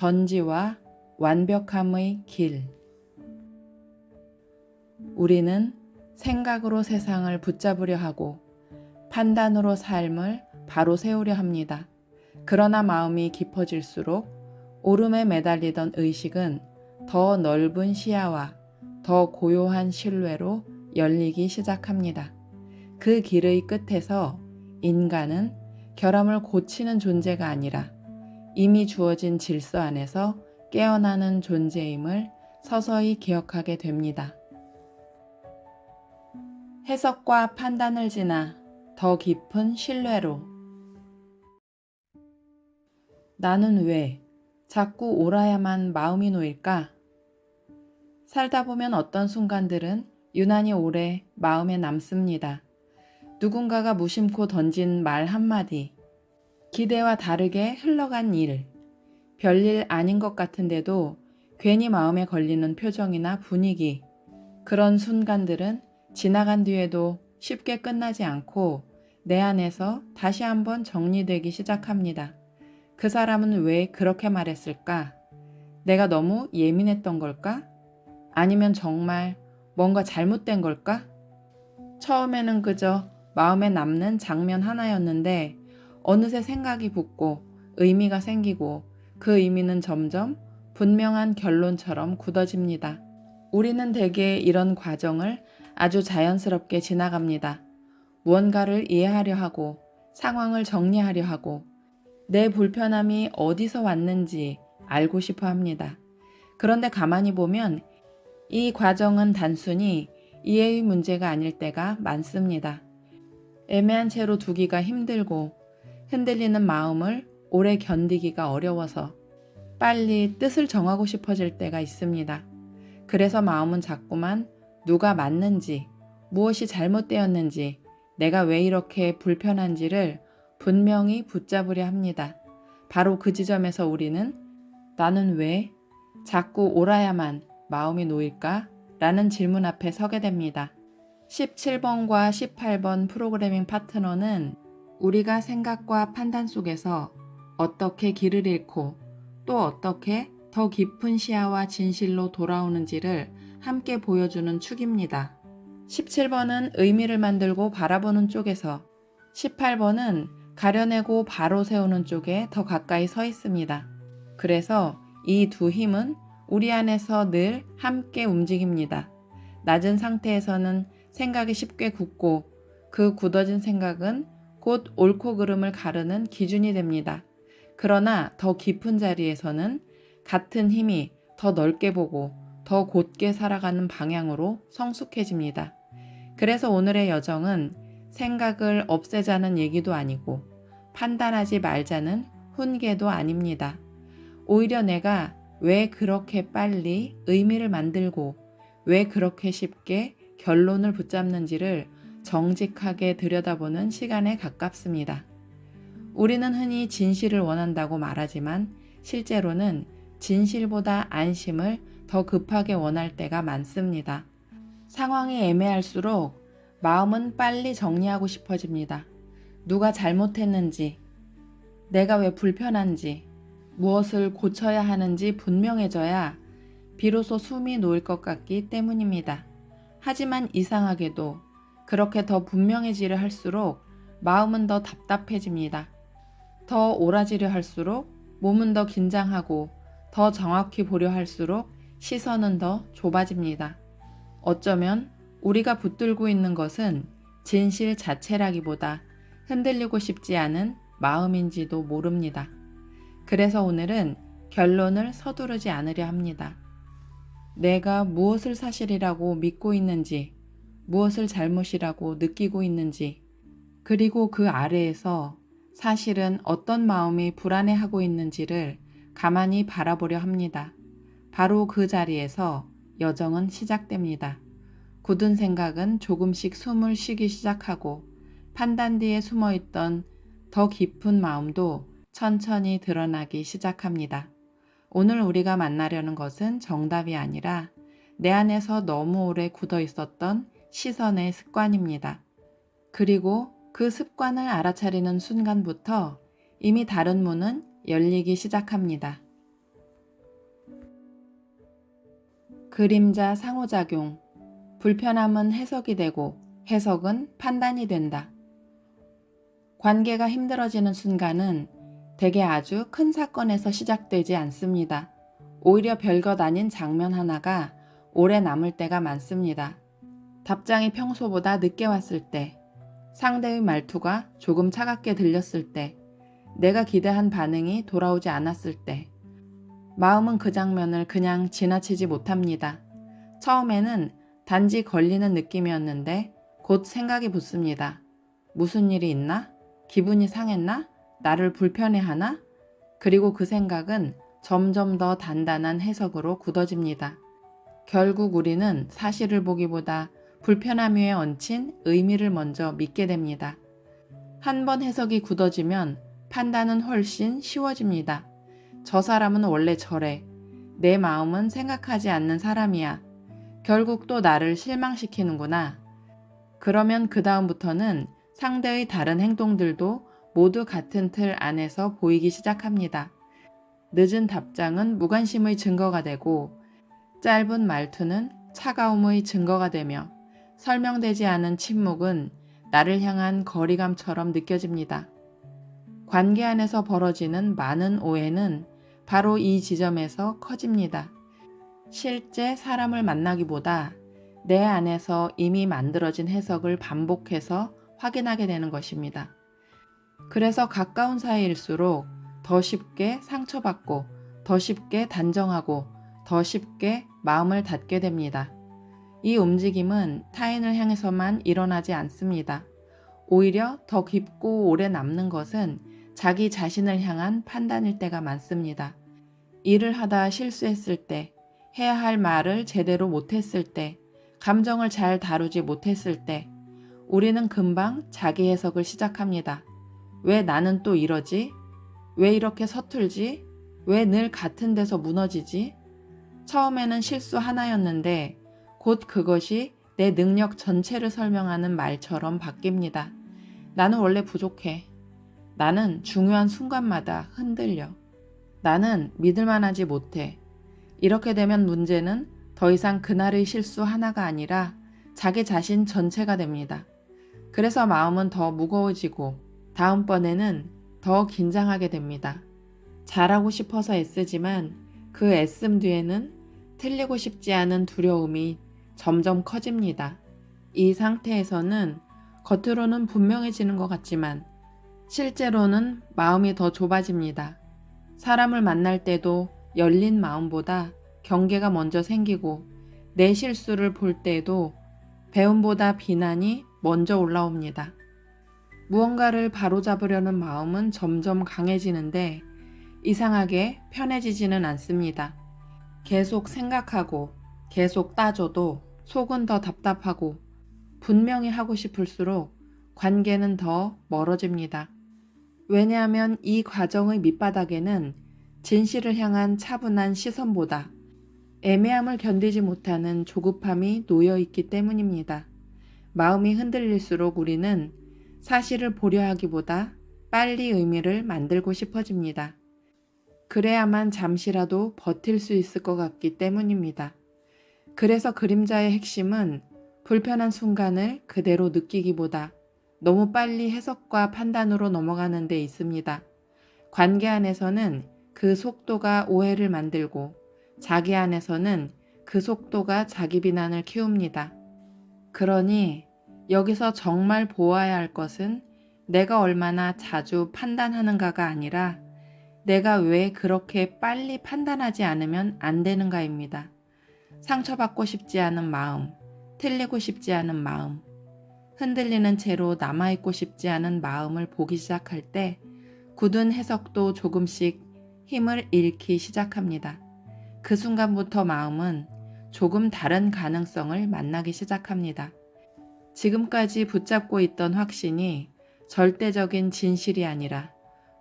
전지와 완벽함의 길. 우리는 생각으로 세상을 붙잡으려 하고 판단으로 삶을 바로 세우려 합니다. 그러나 마음이 깊어질수록 오름에 매달리던 의식은 더 넓은 시야와 더 고요한 신뢰로 열리기 시작합니다. 그 길의 끝에서 인간은 결함을 고치는 존재가 아니라 이미 주어진 질서 안에서 깨어나는 존재임을 서서히 기억하게 됩니다. 해석과 판단을 지나 더 깊은 신뢰로. 나는 왜 자꾸 옳아야만 마음이 놓일까? 살다 보면 어떤 순간들은 유난히 오래 마음에 남습니다. 누군가가 무심코 던진 말 한마디, 기대와 다르게 흘러간 일, 별일 아닌 것 같은데도 괜히 마음에 걸리는 표정이나 분위기, 그런 순간들은 지나간 뒤에도 쉽게 끝나지 않고 내 안에서 다시 한번 정리되기 시작합니다. 그 사람은 왜 그렇게 말했을까? 내가 너무 예민했던 걸까? 아니면 정말 뭔가 잘못된 걸까? 처음에는 그저 마음에 남는 장면 하나였는데 어느새 생각이 붙고 의미가 생기고 그 의미는 점점 분명한 결론처럼 굳어집니다. 우리는 대개 이런 과정을 아주 자연스럽게 지나갑니다. 무언가를 이해하려 하고 상황을 정리하려 하고 내 불편함이 어디서 왔는지 알고 싶어 합니다. 그런데 가만히 보면 이 과정은 단순히 이해의 문제가 아닐 때가 많습니다. 애매한 채로 두기가 힘들고 흔들리는 마음을 오래 견디기가 어려워서 빨리 뜻을 정하고 싶어질 때가 있습니다. 그래서 마음은 자꾸만 누가 맞는지, 무엇이 잘못되었는지, 내가 왜 이렇게 불편한지를 분명히 붙잡으려 합니다. 바로 그 지점에서 우리는 나는 왜 자꾸 옳아야만 마음이 놓일까? 라는 질문 앞에 서게 됩니다. 17번과 18번 프로그래밍 파트너는 우리가 생각과 판단 속에서 어떻게 길을 잃고 또 어떻게 더 깊은 시야와 진실로 돌아오는지를 함께 보여주는 축입니다. 17번은 의미를 만들고 바라보는 쪽에서 18번은 가려내고 바로 세우는 쪽에 더 가까이 서 있습니다. 그래서 이 두 힘은 우리 안에서 늘 함께 움직입니다. 낮은 상태에서는 생각이 쉽게 굳고 그 굳어진 생각은 곧 옳고 그름을 가르는 기준이 됩니다. 그러나 더 깊은 자리에서는 같은 힘이 더 넓게 보고 더 곧게 살아가는 방향으로 성숙해집니다. 그래서 오늘의 여정은 생각을 없애자는 얘기도 아니고 판단하지 말자는 훈계도 아닙니다. 오히려 내가 왜 그렇게 빨리 의미를 만들고 왜 그렇게 쉽게 결론을 붙잡는지를 정직하게 들여다보는 시간에 가깝습니다. 우리는 흔히 진실을 원한다고 말하지만 실제로는 진실보다 안심을 더 급하게 원할 때가 많습니다. 상황이 애매할수록 마음은 빨리 정리하고 싶어집니다. 누가 잘못했는지, 내가 왜 불편한지, 무엇을 고쳐야 하는지 분명해져야 비로소 숨이 놓일 것 같기 때문입니다. 하지만 이상하게도 그렇게 더 분명해지려 할수록 마음은 더 답답해집니다. 더 옳아지려 할수록 몸은 더 긴장하고 더 정확히 보려 할수록 시선은 더 좁아집니다. 어쩌면 우리가 붙들고 있는 것은 진실 자체라기보다 흔들리고 싶지 않은 마음인지도 모릅니다. 그래서 오늘은 결론을 서두르지 않으려 합니다. 내가 무엇을 사실이라고 믿고 있는지, 무엇을 잘못이라고 느끼고 있는지, 그리고 그 아래에서 사실은 어떤 마음이 불안해하고 있는지를 가만히 바라보려 합니다. 바로 그 자리에서 여정은 시작됩니다. 굳은 생각은 조금씩 숨을 쉬기 시작하고 판단 뒤에 숨어있던 더 깊은 마음도 천천히 드러나기 시작합니다. 오늘 우리가 만나려는 것은 정답이 아니라 내 안에서 너무 오래 굳어 있었던 시선의 습관입니다. 그리고 그 습관을 알아차리는 순간부터 이미 다른 문은 열리기 시작합니다. 그림자 상호작용. 불편함은 해석이 되고 해석은 판단이 된다. 관계가 힘들어지는 순간은 대개 아주 큰 사건에서 시작되지 않습니다. 오히려 별것 아닌 장면 하나가 오래 남을 때가 많습니다. 답장이 평소보다 늦게 왔을 때, 상대의 말투가 조금 차갑게 들렸을 때, 내가 기대한 반응이 돌아오지 않았을 때, 마음은 그 장면을 그냥 지나치지 못합니다. 처음에는 단지 걸리는 느낌이었는데 곧 생각이 붙습니다. 무슨 일이 있나? 기분이 상했나? 나를 불편해하나? 그리고 그 생각은 점점 더 단단한 해석으로 굳어집니다. 결국 우리는 사실을 보기보다 불편함 위에 얹힌 의미를 먼저 믿게 됩니다. 한 번 해석이 굳어지면 판단은 훨씬 쉬워집니다. 저 사람은 원래 저래. 내 마음은 생각하지 않는 사람이야. 결국 또 나를 실망시키는구나. 그러면 그 다음부터는 상대의 다른 행동들도 모두 같은 틀 안에서 보이기 시작합니다. 늦은 답장은 무관심의 증거가 되고 짧은 말투는 차가움의 증거가 되며 설명되지 않은 침묵은 나를 향한 거리감처럼 느껴집니다. 관계 안에서 벌어지는 많은 오해는 바로 이 지점에서 커집니다. 실제 사람을 만나기보다 내 안에서 이미 만들어진 해석을 반복해서 확인하게 되는 것입니다. 그래서 가까운 사이일수록 더 쉽게 상처받고 더 쉽게 단정하고 더 쉽게 마음을 닫게 됩니다. 이 움직임은 타인을 향해서만 일어나지 않습니다. 오히려 더 깊고 오래 남는 것은 자기 자신을 향한 판단일 때가 많습니다. 일을 하다 실수했을 때, 해야 할 말을 제대로 못했을 때, 감정을 잘 다루지 못했을 때, 우리는 금방 자기 해석을 시작합니다. 왜 나는 또 이러지? 왜 이렇게 서툴지? 왜 늘 같은 데서 무너지지? 처음에는 실수 하나였는데 곧 그것이 내 능력 전체를 설명하는 말처럼 바뀝니다. 나는 원래 부족해. 나는 중요한 순간마다 흔들려. 나는 믿을만하지 못해. 이렇게 되면 문제는 더 이상 그날의 실수 하나가 아니라 자기 자신 전체가 됩니다. 그래서 마음은 더 무거워지고 다음번에는 더 긴장하게 됩니다. 잘하고 싶어서 애쓰지만 그 애씀 뒤에는 틀리고 싶지 않은 두려움이 점점 커집니다. 이 상태에서는 겉으로는 분명해지는 것 같지만 실제로는 마음이 더 좁아집니다. 사람을 만날 때도 열린 마음보다 경계가 먼저 생기고 내 실수를 볼 때에도 배움보다 비난이 먼저 올라옵니다. 무언가를 바로잡으려는 마음은 점점 강해지는데 이상하게 편해지지는 않습니다. 계속 생각하고 계속 따져도 속은 더 답답하고 분명히 하고 싶을수록 관계는 더 멀어집니다. 왜냐하면 이 과정의 밑바닥에는 진실을 향한 차분한 시선보다 애매함을 견디지 못하는 조급함이 놓여 있기 때문입니다. 마음이 흔들릴수록 우리는 사실을 보려 하기보다 빨리 의미를 만들고 싶어집니다. 그래야만 잠시라도 버틸 수 있을 것 같기 때문입니다. 그래서 그림자의 핵심은 불편한 순간을 그대로 느끼기보다 너무 빨리 해석과 판단으로 넘어가는 데 있습니다. 관계 안에서는 그 속도가 오해를 만들고 자기 안에서는 그 속도가 자기 비난을 키웁니다. 그러니 여기서 정말 보아야 할 것은 내가 얼마나 자주 판단하는가가 아니라 내가 왜 그렇게 빨리 판단하지 않으면 안 되는가입니다. 상처받고 싶지 않은 마음, 틀리고 싶지 않은 마음, 흔들리는 채로 남아있고 싶지 않은 마음을 보기 시작할 때 굳은 해석도 조금씩 힘을 잃기 시작합니다. 그 순간부터 마음은 조금 다른 가능성을 만나기 시작합니다. 지금까지 붙잡고 있던 확신이 절대적인 진실이 아니라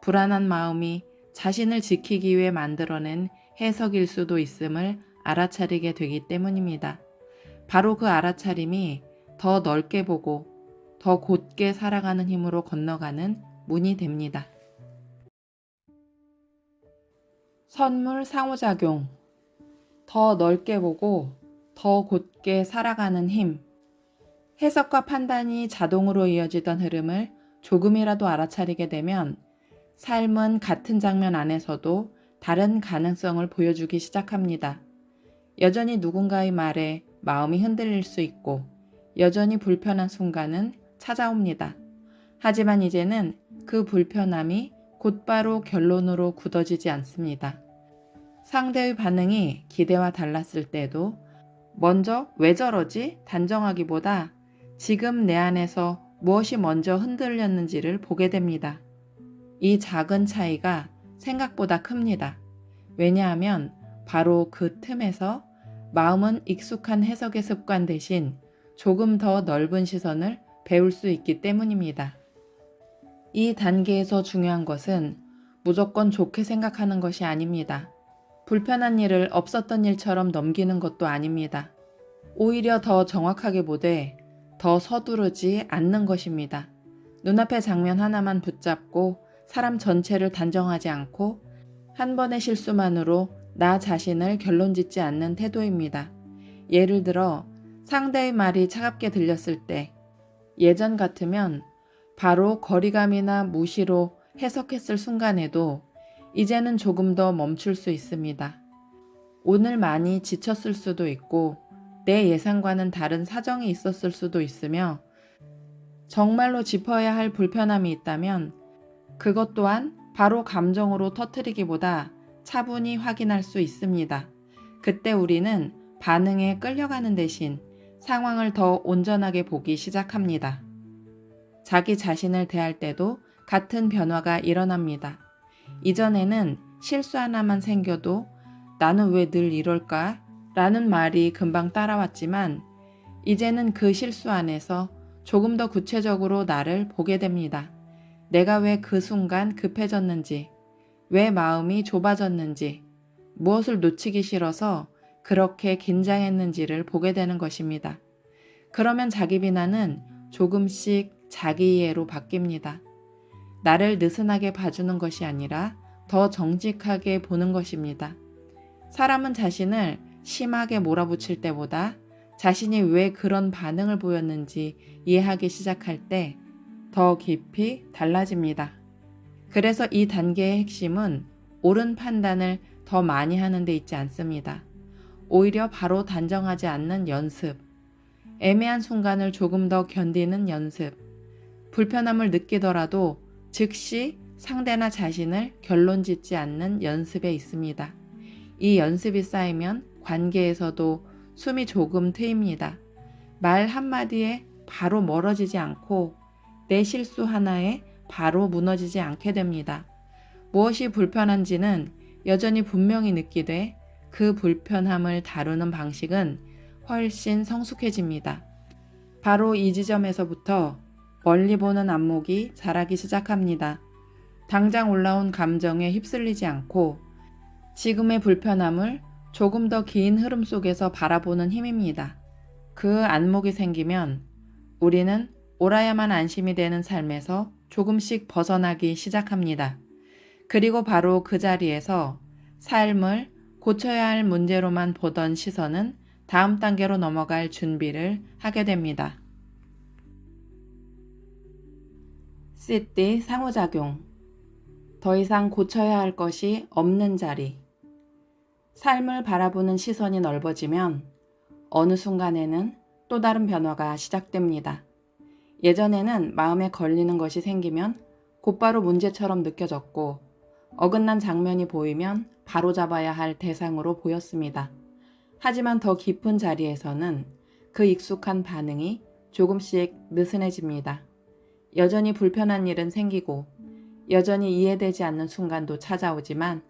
불안한 마음이 자신을 지키기 위해 만들어낸 해석일 수도 있음을 알아차리게 되기 때문입니다. 바로 그 알아차림이 더 넓게 보고 더 곧게 살아가는 힘으로 건너가는 문이 됩니다. 선물 상호작용. 더 넓게 보고 더 곧게 살아가는 힘. 해석과 판단이 자동으로 이어지던 흐름을 조금이라도 알아차리게 되면 삶은 같은 장면 안에서도 다른 가능성을 보여주기 시작합니다. 여전히 누군가의 말에 마음이 흔들릴 수 있고 여전히 불편한 순간은 찾아옵니다. 하지만 이제는 그 불편함이 곧바로 결론으로 굳어지지 않습니다. 상대의 반응이 기대와 달랐을 때도 먼저 왜 저러지? 단정하기보다 지금 내 안에서 무엇이 먼저 흔들렸는지를 보게 됩니다. 이 작은 차이가 생각보다 큽니다. 왜냐하면 바로 그 틈에서 마음은 익숙한 해석의 습관 대신 조금 더 넓은 시선을 배울 수 있기 때문입니다. 이 단계에서 중요한 것은 무조건 좋게 생각하는 것이 아닙니다. 불편한 일을 없었던 일처럼 넘기는 것도 아닙니다. 오히려 더 정확하게 보되 더 서두르지 않는 것입니다. 눈앞의 장면 하나만 붙잡고 사람 전체를 단정하지 않고 한 번의 실수만으로 나 자신을 결론짓지 않는 태도입니다. 예를 들어 상대의 말이 차갑게 들렸을 때 예전 같으면 바로 거리감이나 무시로 해석했을 순간에도 이제는 조금 더 멈출 수 있습니다. 오늘 많이 지쳤을 수도 있고 내 예상과는 다른 사정이 있었을 수도 있으며 정말로 짚어야 할 불편함이 있다면 그것 또한 바로 감정으로 터뜨리기보다 차분히 확인할 수 있습니다. 그때 우리는 반응에 끌려가는 대신 상황을 더 온전하게 보기 시작합니다. 자기 자신을 대할 때도 같은 변화가 일어납니다. 이전에는 실수 하나만 생겨도 나는 왜 늘 이럴까? 라는 말이 금방 따라왔지만 이제는 그 실수 안에서 조금 더 구체적으로 나를 보게 됩니다. 내가 왜 그 순간 급해졌는지, 왜 마음이 좁아졌는지, 무엇을 놓치기 싫어서 그렇게 긴장했는지를 보게 되는 것입니다. 그러면 자기 비난은 조금씩 자기 이해로 바뀝니다. 나를 느슨하게 봐주는 것이 아니라 더 정직하게 보는 것입니다. 사람은 자신을 심하게 몰아붙일 때보다 자신이 왜 그런 반응을 보였는지 이해하기 시작할 때 더 깊이 달라집니다. 그래서 이 단계의 핵심은 옳은 판단을 더 많이 하는 데 있지 않습니다. 오히려 바로 단정하지 않는 연습, 애매한 순간을 조금 더 견디는 연습, 불편함을 느끼더라도 즉시 상대나 자신을 결론짓지 않는 연습에 있습니다. 이 연습이 쌓이면 관계에서도 숨이 조금 트입니다. 말 한마디에 바로 멀어지지 않고 내 실수 하나에 바로 무너지지 않게 됩니다. 무엇이 불편한지는 여전히 분명히 느끼되 그 불편함을 다루는 방식은 훨씬 성숙해집니다. 바로 이 지점에서부터 멀리 보는 안목이 자라기 시작합니다. 당장 올라온 감정에 휩쓸리지 않고 지금의 불편함을 조금 더 긴 흐름 속에서 바라보는 힘입니다. 그 안목이 생기면 우리는 옳아야만 안심이 되는 삶에서 조금씩 벗어나기 시작합니다. 그리고 바로 그 자리에서 삶을 고쳐야 할 문제로만 보던 시선은 다음 단계로 넘어갈 준비를 하게 됩니다. 시띠 상호작용. 더 이상 고쳐야 할 것이 없는 자리. 삶을 바라보는 시선이 넓어지면 어느 순간에는 또 다른 변화가 시작됩니다. 예전에는 마음에 걸리는 것이 생기면 곧바로 문제처럼 느껴졌고 어긋난 장면이 보이면 바로잡아야 할 대상으로 보였습니다. 하지만 더 깊은 자리에서는 그 익숙한 반응이 조금씩 느슨해집니다. 여전히 불편한 일은 생기고 여전히 이해되지 않는 순간도 찾아오지만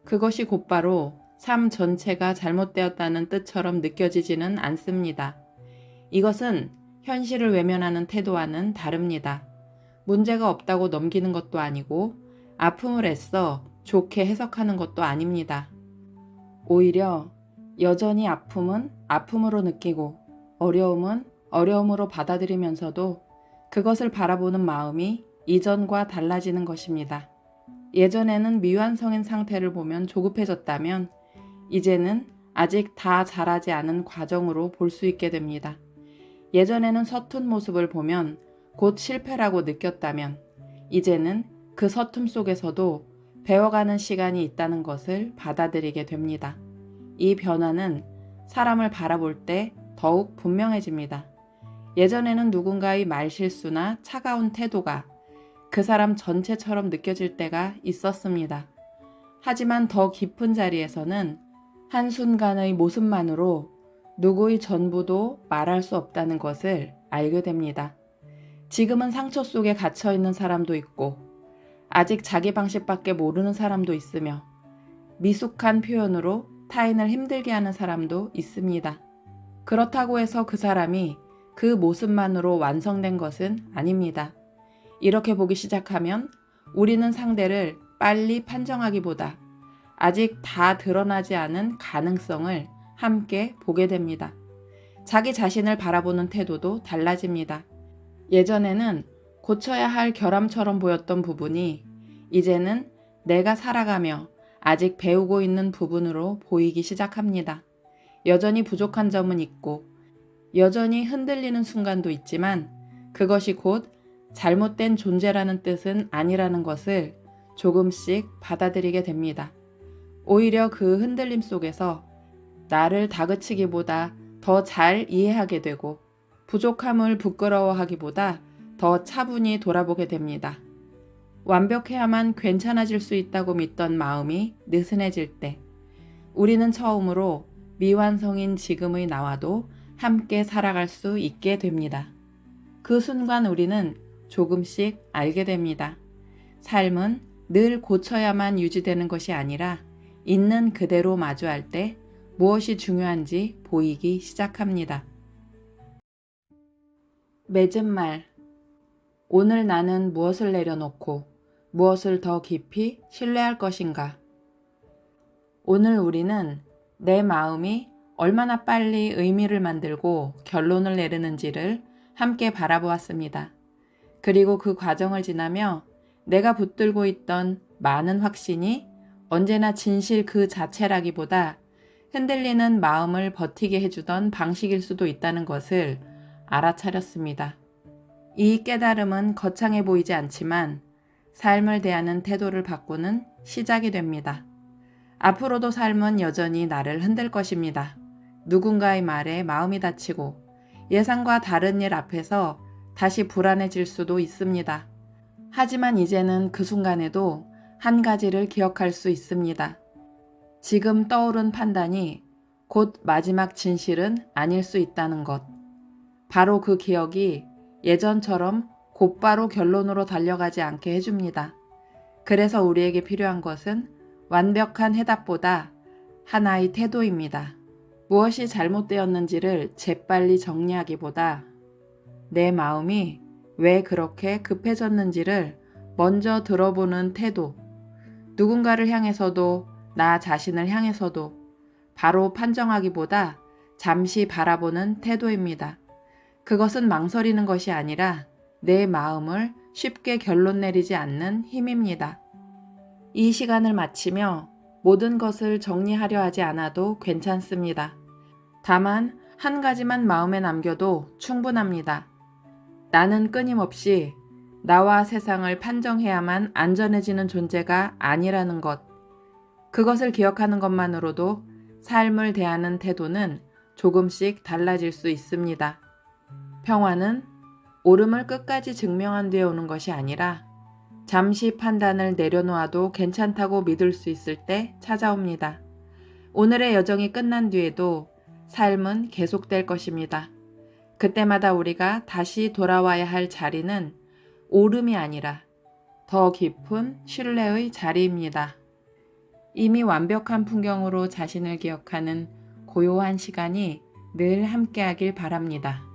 그것이 곧바로 삶 전체가 잘못되었다는 뜻처럼 느껴지지는 않습니다. 이것은 현실을 외면하는 태도와는 다릅니다. 문제가 없다고 넘기는 것도 아니고 아픔을 애써 좋게 해석하는 것도 아닙니다. 오히려 여전히 아픔은 아픔으로 느끼고 어려움은 어려움으로 받아들이면서도 그것을 바라보는 마음이 이전과 달라지는 것입니다. 예전에는 미완성인 상태를 보면 조급해졌다면 이제는 아직 다 자라지 않은 과정으로 볼 수 있게 됩니다. 예전에는 서툰 모습을 보면 곧 실패라고 느꼈다면 이제는 그 서툼 속에서도 배워가는 시간이 있다는 것을 받아들이게 됩니다. 이 변화는 사람을 바라볼 때 더욱 분명해집니다. 예전에는 누군가의 말실수나 차가운 태도가 그 사람 전체처럼 느껴질 때가 있었습니다. 하지만 더 깊은 자리에서는 한순간의 모습만으로 누구의 전부도 말할 수 없다는 것을 알게 됩니다. 지금은 상처 속에 갇혀 있는 사람도 있고 아직 자기 방식밖에 모르는 사람도 있으며 미숙한 표현으로 타인을 힘들게 하는 사람도 있습니다. 그렇다고 해서 그 사람이 그 모습만으로 완성된 것은 아닙니다. 이렇게 보기 시작하면 우리는 상대를 빨리 판정하기보다 아직 다 드러나지 않은 가능성을 함께 보게 됩니다. 자기 자신을 바라보는 태도도 달라집니다. 예전에는 고쳐야 할 결함처럼 보였던 부분이 이제는 내가 살아가며 아직 배우고 있는 부분으로 보이기 시작합니다. 여전히 부족한 점은 있고 여전히 흔들리는 순간도 있지만 그것이 곧 잘못된 존재라는 뜻은 아니라는 것을 조금씩 받아들이게 됩니다. 오히려 그 흔들림 속에서 나를 다그치기보다 더 잘 이해하게 되고 부족함을 부끄러워하기보다 더 차분히 돌아보게 됩니다. 완벽해야만 괜찮아질 수 있다고 믿던 마음이 느슨해질 때 우리는 처음으로 미완성인 지금의 나와도 함께 살아갈 수 있게 됩니다. 그 순간 우리는 조금씩 알게 됩니다. 삶은 늘 고쳐야만 유지되는 것이 아니라 있는 그대로 마주할 때 무엇이 중요한지 보이기 시작합니다. 맺은 말. 오늘 나는 무엇을 내려놓고 무엇을 더 깊이 신뢰할 것인가? 오늘 우리는 내 마음이 얼마나 빨리 의미를 만들고 결론을 내리는지를 함께 바라보았습니다. 그리고 그 과정을 지나며 내가 붙들고 있던 많은 확신이 언제나 진실 그 자체라기보다 흔들리는 마음을 버티게 해주던 방식일 수도 있다는 것을 알아차렸습니다. 이 깨달음은 거창해 보이지 않지만 삶을 대하는 태도를 바꾸는 시작이 됩니다. 앞으로도 삶은 여전히 나를 흔들 것입니다. 누군가의 말에 마음이 다치고 예상과 다른 일 앞에서 다시 불안해질 수도 있습니다. 하지만 이제는 그 순간에도 한 가지를 기억할 수 있습니다. 지금 떠오른 판단이 곧 마지막 진실은 아닐 수 있다는 것. 바로 그 기억이 예전처럼 곧바로 결론으로 달려가지 않게 해줍니다. 그래서 우리에게 필요한 것은 완벽한 해답보다 하나의 태도입니다. 무엇이 잘못되었는지를 재빨리 정리하기보다 내 마음이 왜 그렇게 급해졌는지를 먼저 들어보는 태도. 누군가를 향해서도 나 자신을 향해서도 바로 판정하기보다 잠시 바라보는 태도입니다. 그것은 망설이는 것이 아니라 내 마음을 쉽게 결론 내리지 않는 힘입니다. 이 시간을 마치며 모든 것을 정리하려 하지 않아도 괜찮습니다. 다만 한 가지만 마음에 남겨도 충분합니다. 나는 끊임없이 나와 세상을 판정해야만 안전해지는 존재가 아니라는 것. 그것을 기억하는 것만으로도 삶을 대하는 태도는 조금씩 달라질 수 있습니다. 평화는 옳음을 끝까지 증명한 뒤에 오는 것이 아니라 잠시 판단을 내려놓아도 괜찮다고 믿을 수 있을 때 찾아옵니다. 오늘의 여정이 끝난 뒤에도 삶은 계속될 것입니다. 그때마다 우리가 다시 돌아와야 할 자리는 옳음이 아니라 더 깊은 신뢰의 자리입니다. 이미 완벽한 풍경으로 자신을 기억하는 고요한 시간이 늘 함께하길 바랍니다.